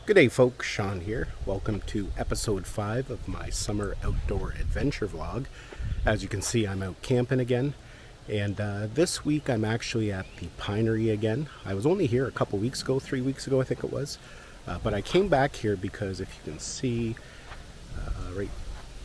Good day, folks. Sean here. Welcome to episode 5 of my summer outdoor adventure vlog. As you can see, I'm out camping again. And this week I'm actually at the Pinery again. I was only here a couple weeks ago, 3 weeks ago I think it was. But I came back here because if you can see right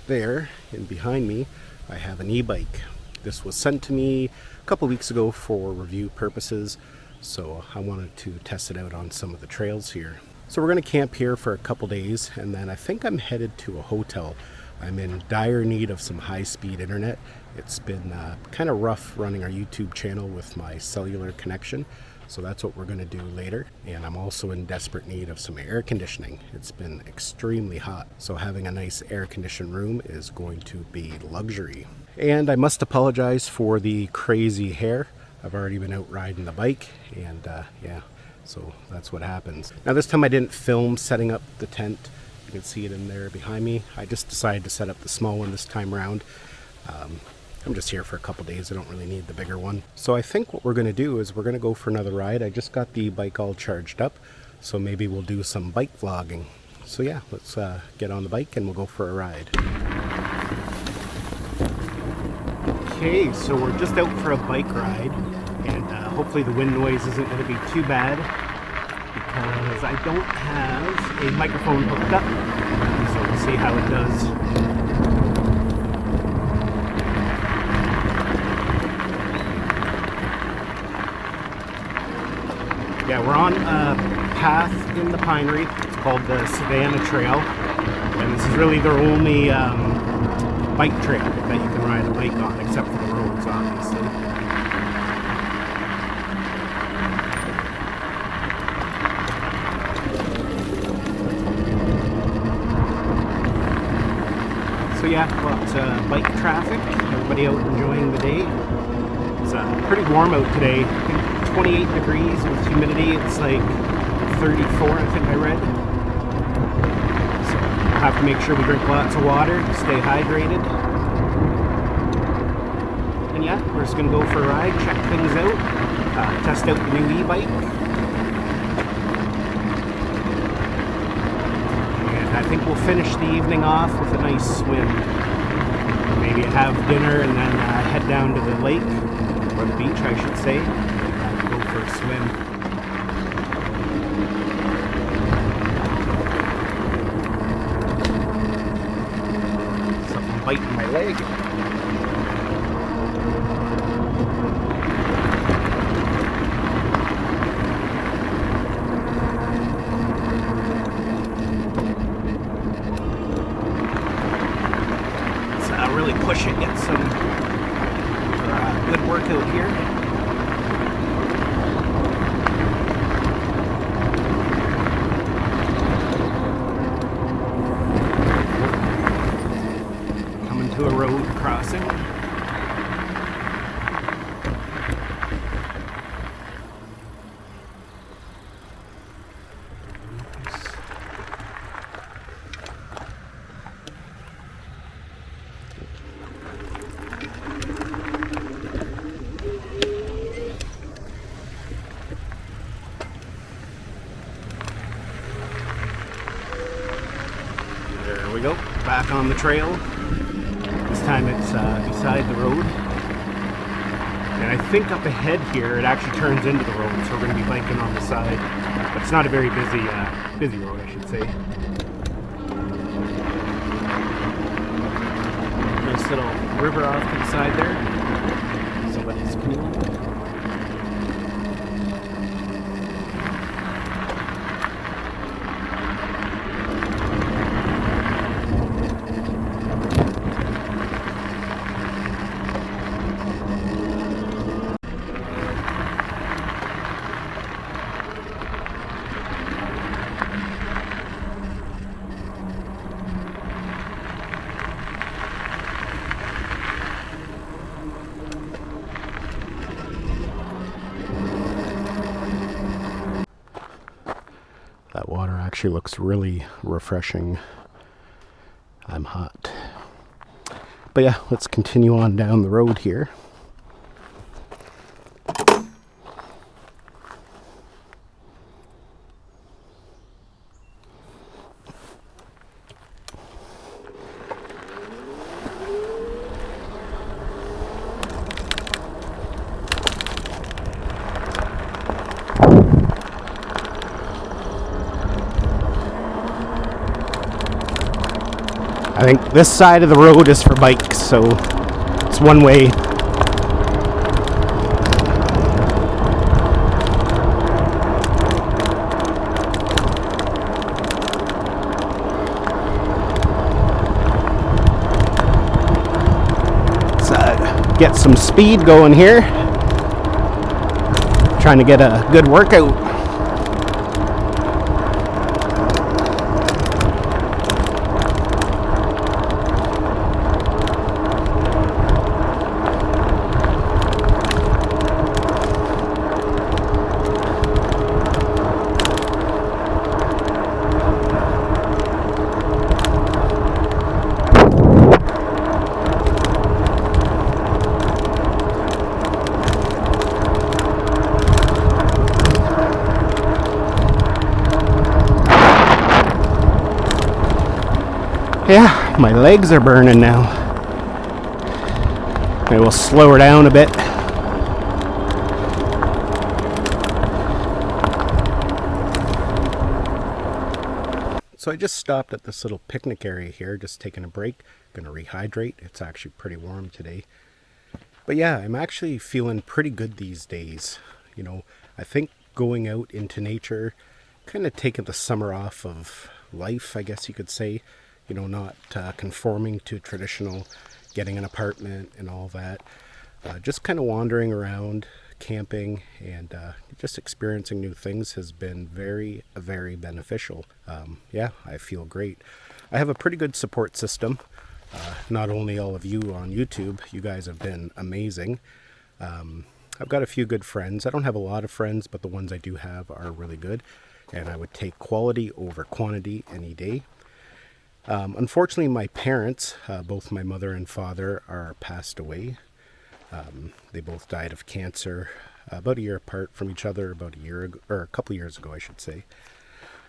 there and behind me, I have an e-bike. This was sent to me a couple weeks ago for review purposes. So I wanted to test it out on some of the trails here. So we're going to camp here for a couple days, and then I think I'm headed to a hotel. I'm in dire need of some high-speed internet. It's been kind of rough running our YouTube channel with my cellular connection, so that's what we're going to do later. And I'm also in desperate need of some air conditioning. It's been extremely hot, so having a nice air-conditioned room is going to be luxury. And I must apologize for the crazy hair. I've already been out riding the bike, and yeah. So that's what happens. Now this time I didn't film setting up the tent. You can see it in there behind me. I just decided to set up the small one this time around. I'm just here for a couple days. I don't really need the bigger one. So I think what we're going to do is we're going to go for another ride. I just got the bike all charged up, so maybe we'll do some bike vlogging. So yeah, let's get on the bike and we'll go for a ride. Okay, so we're just out for a bike ride. And hopefully the wind noise isn't going to be too bad because I don't have a microphone hooked up. So we'll see how it does. Yeah, we're on a path in the Pinery. It's called the Savannah Trail. And this is really their only bike trail that you can ride a bike on, except for the roads, obviously. So yeah, got bike traffic, everybody out enjoying the day. It's pretty warm out today, I think 28 degrees with humidity, it's like 34 I think I read. So we'll have to make sure we drink lots of water, stay hydrated. And yeah, we're just going to go for a ride, check things out, test out the new e-bike. I think we'll finish the evening off with a nice swim. Maybe have dinner and then head down to the lake, or the beach I should say, and go for a swim. Something biting my leg. Really push it, get some good workout here. Coming to a road crossing. There we go, back on the trail. This time it's beside the road. And I think up ahead here it actually turns into the road, so we're going to be biking on the side. But it's not a very busy road, I should say. Nice little river off to the side there. Somebody's canoe. That water actually looks really refreshing. I'm hot. But yeah, let's continue on down the road here. I think this side of the road is for bikes, so it's one way. Let's get some speed going here. Trying to get a good workout. Yeah, my legs are burning now. Maybe we'll slow her down a bit. So I just stopped at this little picnic area here, just taking a break. Gonna rehydrate. It's actually pretty warm today. But yeah, I'm actually feeling pretty good these days. You know, I think going out into nature, kind of taking the summer off of life, I guess you could say. You know, not conforming to traditional getting an apartment and all that. Just kind of wandering around, camping, and just experiencing new things has been very, very beneficial. Yeah, I feel great. I have a pretty good support system. Not only all of you on YouTube, you guys have been amazing. I've got a few good friends. I don't have a lot of friends, but the ones I do have are really good. And I would take quality over quantity any day. Unfortunately, my parents, both my mother and father, are passed away. They both died of cancer about a year apart from each other, about a year ago, or a couple of years ago, I should say.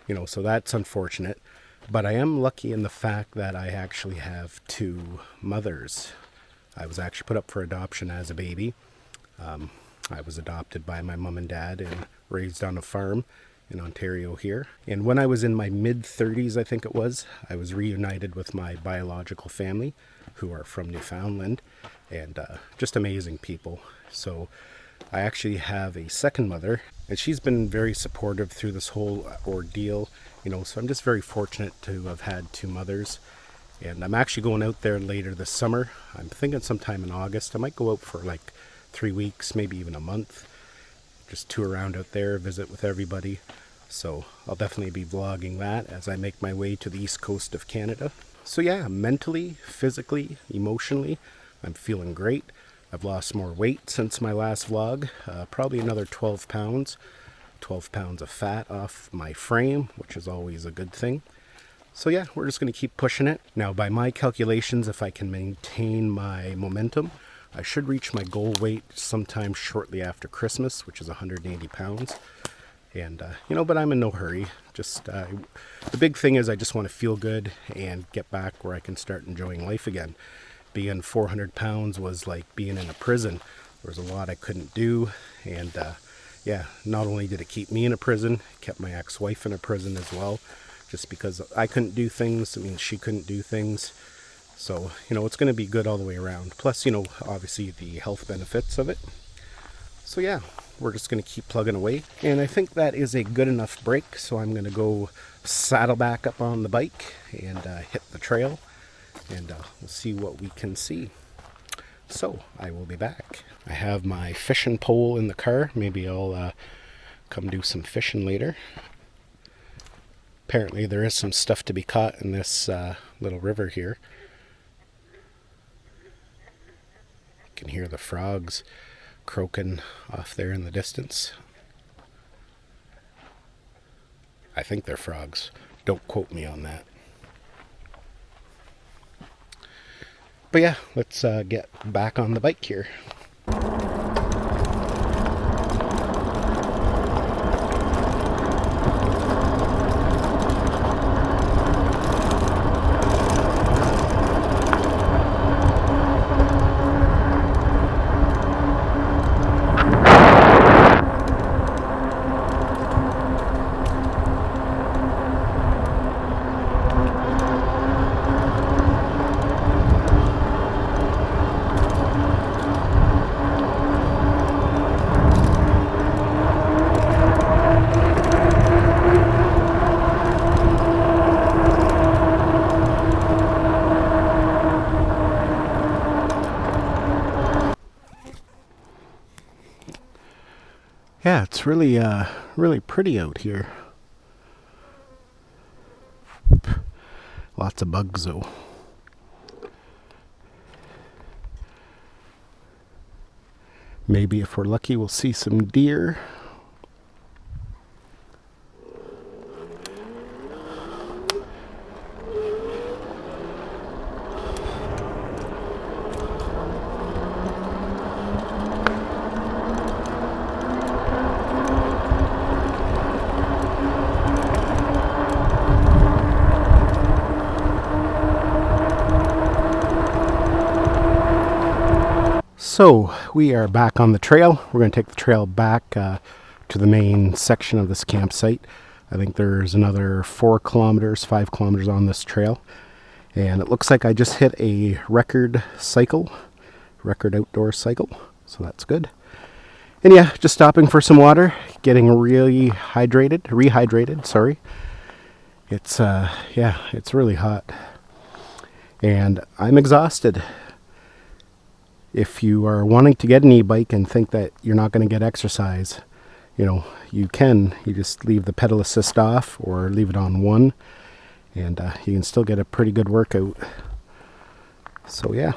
You know, so that's unfortunate. But I am lucky in the fact that I actually have two mothers. I was actually put up for adoption as a baby. I was adopted by my mom and dad and raised on a farm in Ontario here. And when I was in my mid-30s, I think it was, I was reunited with my biological family, who are from Newfoundland, and just amazing people. So I actually have a second mother, and she's been very supportive through this whole ordeal, you know, so I'm just very fortunate to have had two mothers. And I'm actually going out there later this summer. I'm thinking sometime in August. I might go out for like 3 weeks, maybe even a month. Just tour around out there, visit with everybody. So I'll definitely be vlogging that as I make my way to the east coast of Canada. So yeah, mentally, physically, emotionally, I'm feeling great. I've lost more weight since my last vlog, probably another 12 pounds. 12 pounds of fat off my frame, which is always a good thing. So yeah, we're just going to keep pushing it. Now, by my calculations, if I can maintain my momentum, I should reach my goal weight sometime shortly after Christmas, which is 180 pounds. And, you know, but I'm in no hurry. Just, the big thing is I just want to feel good and get back where I can start enjoying life again. Being 400 pounds was like being in a prison. There was a lot I couldn't do. And, yeah, not only did it keep me in a prison, it kept my ex-wife in a prison as well. Just because I couldn't do things, I mean, she couldn't do things. So, you know, it's going to be good all the way around. Plus, you know, obviously the health benefits of it. So yeah, we're just going to keep plugging away. And I think that is a good enough break. So I'm going to go saddle back up on the bike and hit the trail. And we'll see what we can see. So I will be back. I have my fishing pole in the car. Maybe I'll come do some fishing later. Apparently there is some stuff to be caught in this little river here. You can hear the frogs croaking off there in the distance. I think they're frogs. Don't quote me on that. But yeah, let's get back on the bike here. Yeah, it's really pretty out here. Lots of bugs though. Maybe if we're lucky we'll see some deer. So we are back on the trail. We're going to take the trail back to the main section of this campsite. I think there's another 4 kilometers, 5 kilometers on this trail. And it looks like I just hit a record outdoor cycle. So that's good. And yeah, just stopping for some water, getting really rehydrated, sorry. It's really hot. And I'm exhausted. If you are wanting to get an e-bike and think that you're not going to get exercise, you can. You just leave the pedal assist off or leave it on 1, and you can still get a pretty good workout. So yeah,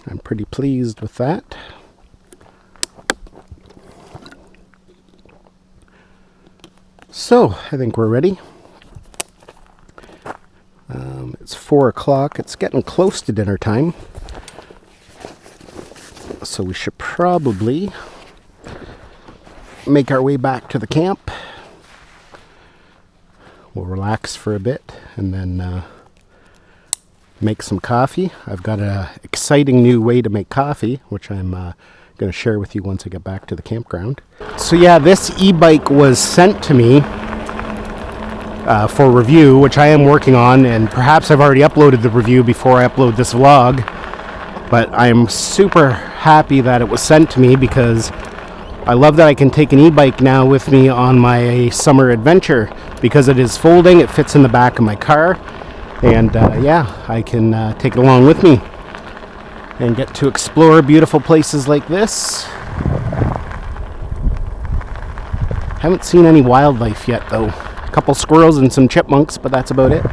I'm pretty pleased with that. So I think we're ready. It's 4 o'clock. It's getting close to dinner time. So we should probably make our way back to the camp. We'll relax for a bit and then make some coffee. I've got an exciting new way to make coffee, which I'm going to share with you once I get back to the campground. So yeah, this e-bike was sent to me for review, which I am working on, and perhaps I've already uploaded the review before I upload this vlog. But I'm super happy that it was sent to me because I love that I can take an e-bike now with me on my summer adventure because it is folding, it fits in the back of my car, and I can take it along with me and get to explore beautiful places like this. Haven't seen any wildlife yet though. A couple squirrels and some chipmunks, but that's about it.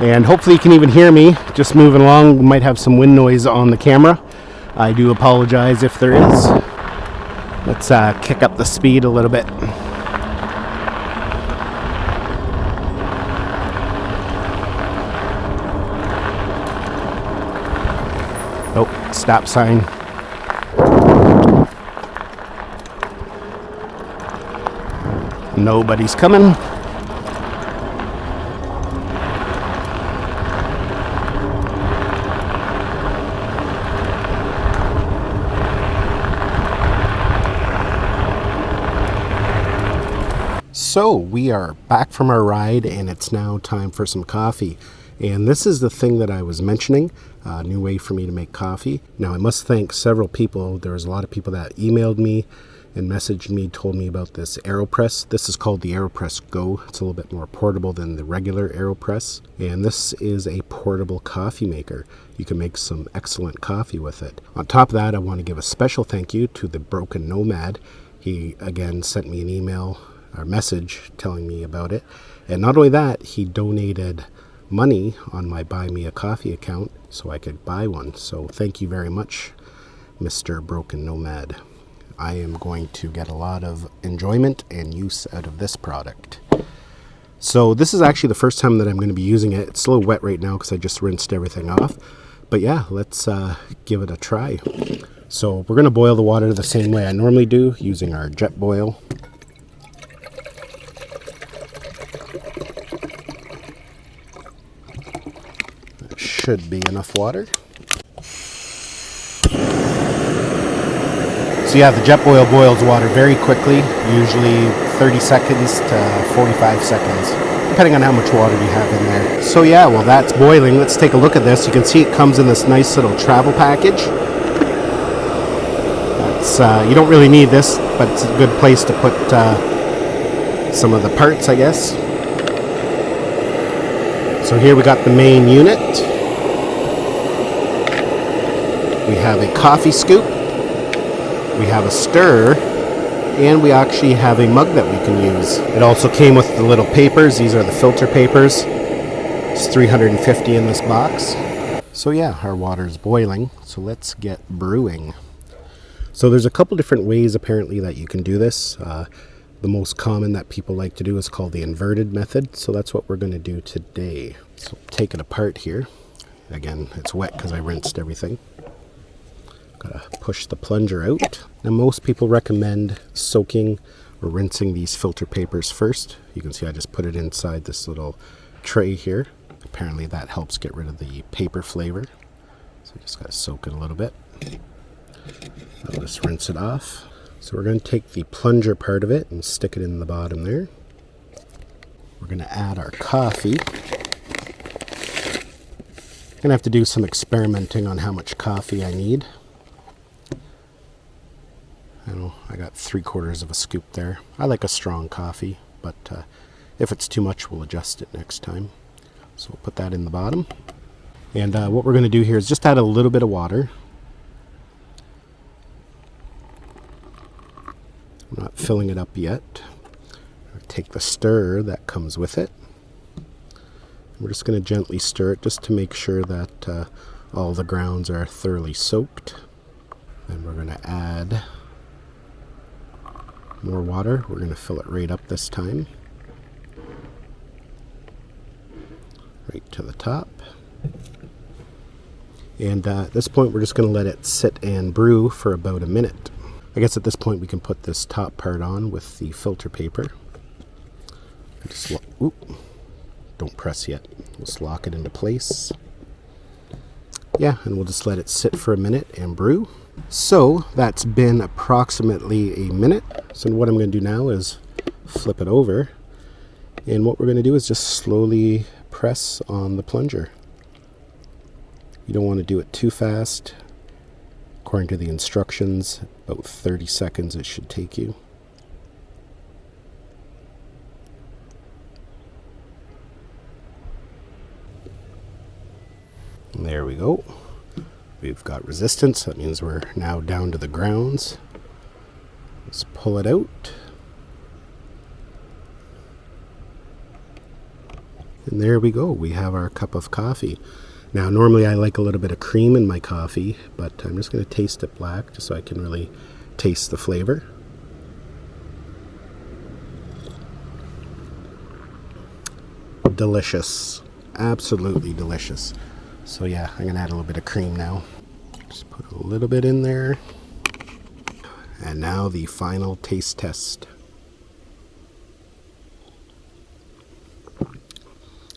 And hopefully you can even hear me just moving along. We might have some wind noise on the camera. I do apologize if there is. Let's kick up the speed a little bit. Oh, stop sign. Nobody's coming. So we are back from our ride and it's now time for some coffee. And this is the thing that I was mentioning, a new way for me to make coffee. Now I must thank several people. There was a lot of people that emailed me and messaged me, told me about this AeroPress. This is called the AeroPress Go. It's a little bit more portable than the regular AeroPress. And this is a portable coffee maker. You can make some excellent coffee with it. On top of that, I want to give a special thank you to the Broken Nomad. He again sent me an email or message telling me about it. And not only that, he donated money on my Buy Me a Coffee account so I could buy one. So thank you very much, Mr. Broken Nomad. I am going to get a lot of enjoyment and use out of this product. So this is actually the first time that I'm going to be using it. It's a little wet right now because I just rinsed everything off. But yeah, let's give it a try. So we're going to boil the water the same way I normally do, using our jet boil. That should be enough water. So yeah, the jet boil boils water very quickly, usually 30 seconds to 45 seconds, depending on how much water you have in there. So yeah, well that's boiling. Let's take a look at this. You can see it comes in this nice little travel package. That's, you don't really need this, but it's a good place to put some of the parts, I guess. So here we got the main unit. We have a coffee scoop. We have a stirrer. And we actually have a mug that we can use. It also came with the little papers. These are the filter papers. It's $350 in this box. So yeah, our water is boiling. So let's get brewing. So there's a couple different ways apparently that you can do this. The most common that people like to do is called the inverted method. So that's what we're going to do today. So take it apart here. Again, it's wet because I rinsed everything. Gotta push the plunger out. Now most people recommend soaking or rinsing these filter papers first. You can see I just put it inside this little tray here. Apparently that helps get rid of the paper flavor. So you just gotta soak it a little bit. I'll just rinse it off. So we're going to take the plunger part of it and stick it in the bottom there. We're going to add our coffee. I'm going to have to do some experimenting on how much coffee I need. I got 3/4 of a scoop there. I like a strong coffee, but if it's too much, we'll adjust it next time. So we'll put that in the bottom. And what we're going to do here is just add a little bit of water. I'm not filling it up yet. Take the stirrer that comes with it. We're just going to gently stir it just to make sure that all the grounds are thoroughly soaked. Then we're going to add more water. We're going to fill it right up this time. Right to the top. And at this point we're just going to let it sit and brew for about a minute. I guess at this point we can put this top part on with the filter paper. Just don't press yet. Just lock it into place. Yeah, and we'll just let it sit for a minute and brew. So that's been approximately a minute. So what I'm going to do now is flip it over. And what we're going to do is just slowly press on the plunger. You don't want to do it too fast. According to the instructions, about 30 seconds it should take you. And there we go. We've got resistance. That means we're now down to the grounds. Let's pull it out. And there we go. We have our cup of coffee. Now, normally I like a little bit of cream in my coffee, but I'm just going to taste it black just so I can really taste the flavor. Delicious. Absolutely delicious. So yeah, I'm going to add a little bit of cream now. Just put a little bit in there. And now the final taste test.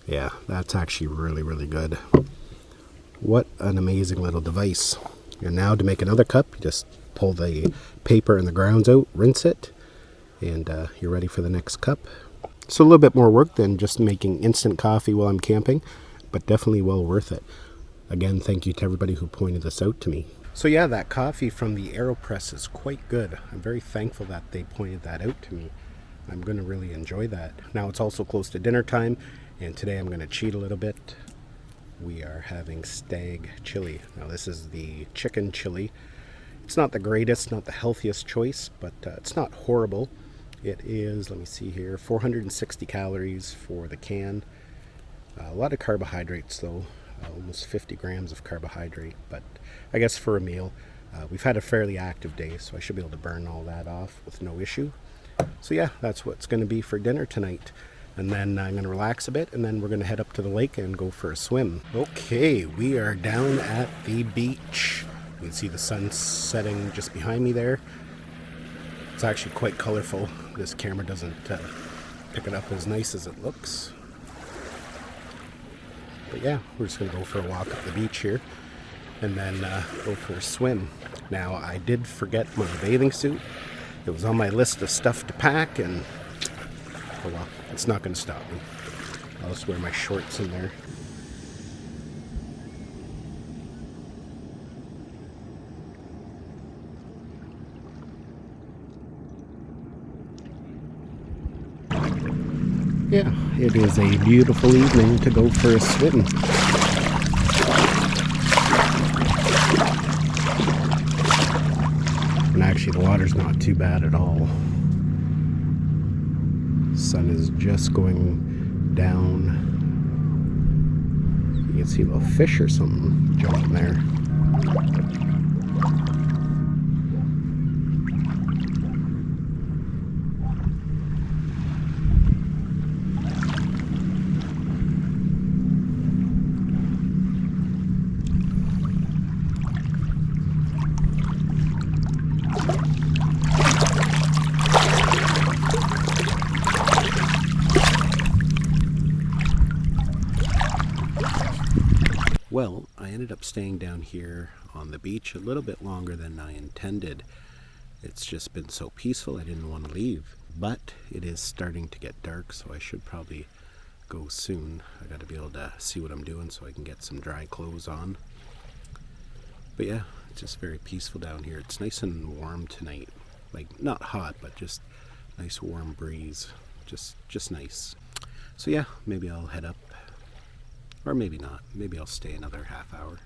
Yeah, that's actually really, really good. What an amazing little device. And now to make another cup, you just pull the paper and the grounds out, rinse it, and you're ready for the next cup. So a little bit more work than just making instant coffee while I'm camping, but definitely well worth it. Again, thank you to everybody who pointed this out to me. So yeah, that coffee from the AeroPress is quite good. I'm very thankful that they pointed that out to me. I'm going to really enjoy that. Now it's also close to dinner time, and today I'm going to cheat a little bit. We are having stag chili. Now this is the chicken chili. It's not the greatest, not the healthiest choice, but it's not horrible. It is, let me see here, 460 calories for the can. A lot of carbohydrates though, almost 50 grams of carbohydrate, but I guess for a meal. We've had a fairly active day, so I should be able to burn all that off with no issue. So yeah, that's what's going to be for dinner tonight. And then I'm going to relax a bit, and then we're going to head up to the lake and go for a swim. Okay, we are down at the beach. You can see the sun setting just behind me there. It's actually quite colorful. This camera doesn't pick it up as nice as it looks. But yeah, we're just going to go for a walk up the beach here, and then go for a swim. Now, I did forget my bathing suit. It was on my list of stuff to pack, and oh well, it's not going to stop me. I'll just wear my shorts in there. Yeah, it is a beautiful evening to go for a swim. And actually the water's not too bad at all. Sun is just going down. You can see a little fish or something jumping there. Well, I ended up staying down here on the beach a little bit longer than I intended. It's just been so peaceful, I didn't want to leave. But it is starting to get dark, so I should probably go soon. I got to be able to see what I'm doing so I can get some dry clothes on. But yeah, it's just very peaceful down here. It's nice and warm tonight. Like, not hot, but just nice warm breeze. Just nice. So yeah, maybe I'll head up. Or maybe not. Maybe I'll stay another half hour.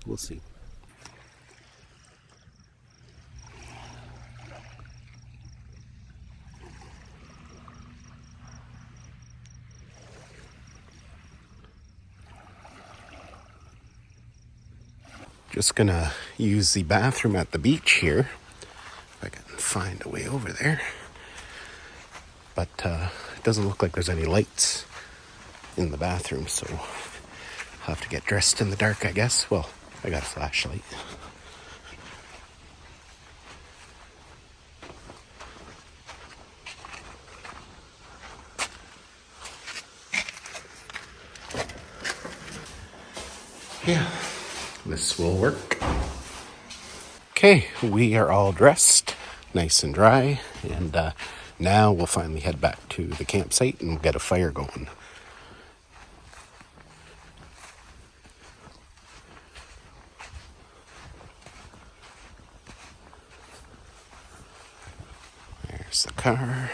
We'll see. Just gonna use the bathroom at the beach here. If I can find a way over there. But it doesn't look like there's any lights in the bathroom, so I'll have to get dressed in the dark, I guess. Well, I got a flashlight. Yeah, this will work. Okay, we are all dressed, nice and dry, and now we'll finally head back to the campsite and get a fire going. There's the car.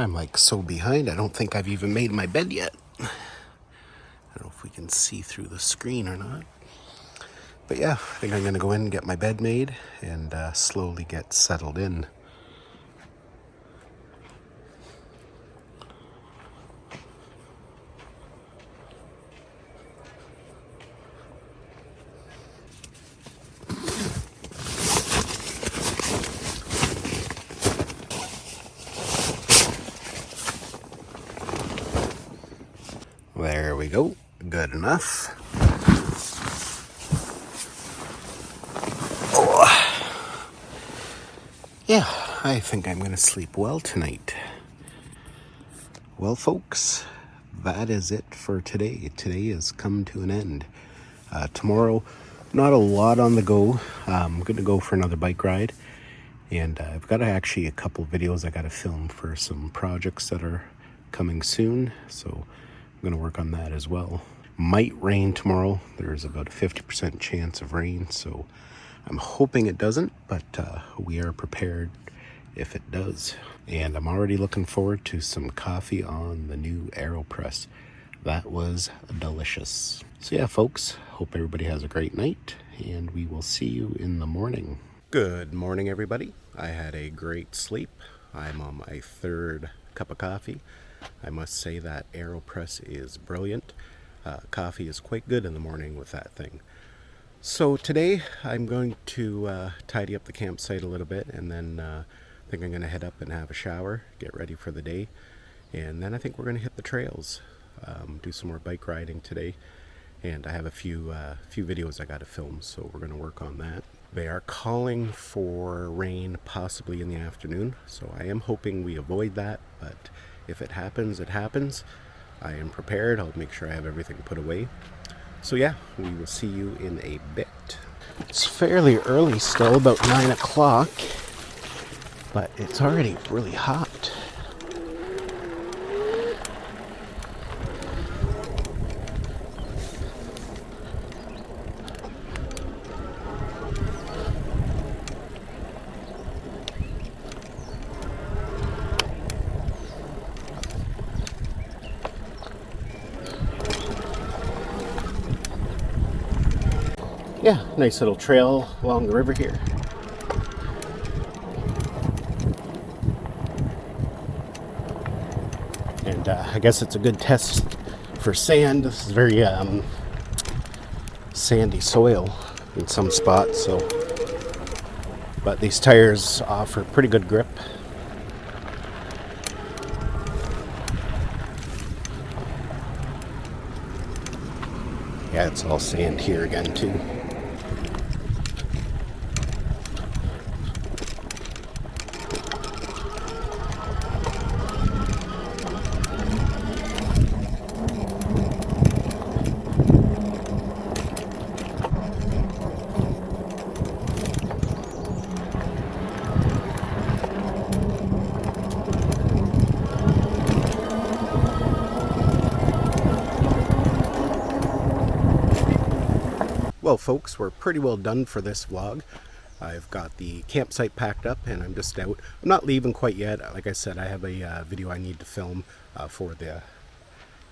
I'm like so behind, I don't think I've even made my bed yet. I don't know if we can see through the screen or not. But yeah, I think I'm gonna go in and get my bed made and slowly get settled in. There we go, good enough. Oh. Yeah, I think I'm gonna sleep well tonight. Well, folks, that is it for today. Today has come to an end. Tomorrow, not a lot on the go. I'm gonna go for another bike ride, and I've got actually a couple videos I gotta film for some projects that are coming soon, so I'm gonna work on that as well. Might rain tomorrow. There's about a 50% chance of rain, so I'm hoping it doesn't, but we are prepared if it does. And I'm already looking forward to some coffee on the new AeroPress. That was delicious. So yeah, folks, hope everybody has a great night, and we will see you in the morning. Good morning, everybody. I had a great sleep. I'm on my third cup of coffee. I must say that AeroPress is brilliant. Coffee is quite good in the morning with that thing. So today I'm going to tidy up the campsite a little bit, and then I think I'm going to head up and have a shower, get ready for the day, and then I think we're going to hit the trails, do some more bike riding today, and I have a few videos I got to film, so we're going to work on that. They are calling for rain possibly in the afternoon, so I am hoping we avoid that, but if it happens, it happens. I am prepared. I'll make sure I have everything put away. So yeah, we will see you in a bit. It's fairly early still, about 9 o'clock, but it's already really hot. Yeah, nice little trail along the river here. And I guess it's a good test for sand. This is very sandy soil in some spots, so but these tires offer pretty good grip. Yeah, it's all sand here again too. Well, folks, we're pretty well done for this vlog. I've got the campsite packed up and I'm just out. I'm not leaving quite yet. Like I said, I have a video I need to film for the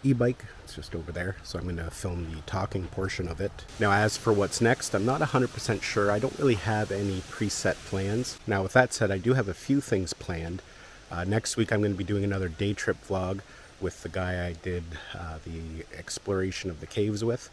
e-bike. It's just over there, so I'm going to film the talking portion of it. Now, as for what's next, I'm not 100% sure. I don't really have any preset plans. Now, with that said, I do have a few things planned. Next week, I'm going to be doing another day trip vlog with the guy I did the exploration of the caves with.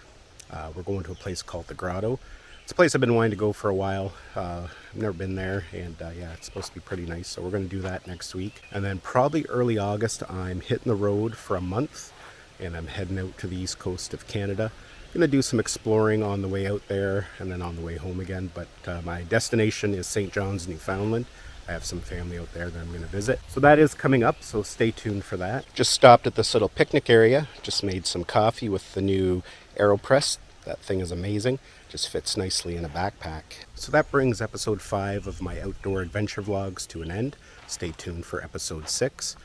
We're going to a place called the Grotto. It's a place I've been wanting to go for a while. I've never been there, and yeah, it's supposed to be pretty nice, so we're going to do that next week. And then probably early August, I'm hitting the road for a month, and I'm heading out to the east coast of Canada. I'm going to do some exploring on the way out there, and then on the way home again, but my destination is St. John's, Newfoundland. I have some family out there that I'm going to visit. So that is coming up, so stay tuned for that. Just stopped at this little picnic area, just made some coffee with the new AeroPress. That thing is amazing. Just fits nicely in a backpack. So that brings episode 5 of my outdoor adventure vlogs to an end. Stay tuned for episode 6.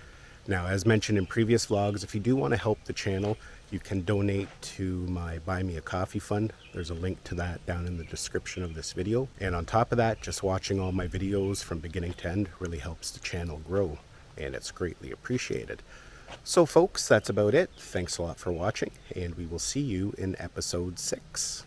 Now, as mentioned in previous vlogs, if you do want to help the channel, you can donate to my Buy Me a Coffee fund. There's a link to that down in the description of this video. And on top of that, just watching all my videos from beginning to end really helps the channel grow, and it's greatly appreciated. So folks, that's about it. Thanks a lot for watching, and we will see you in episode 6.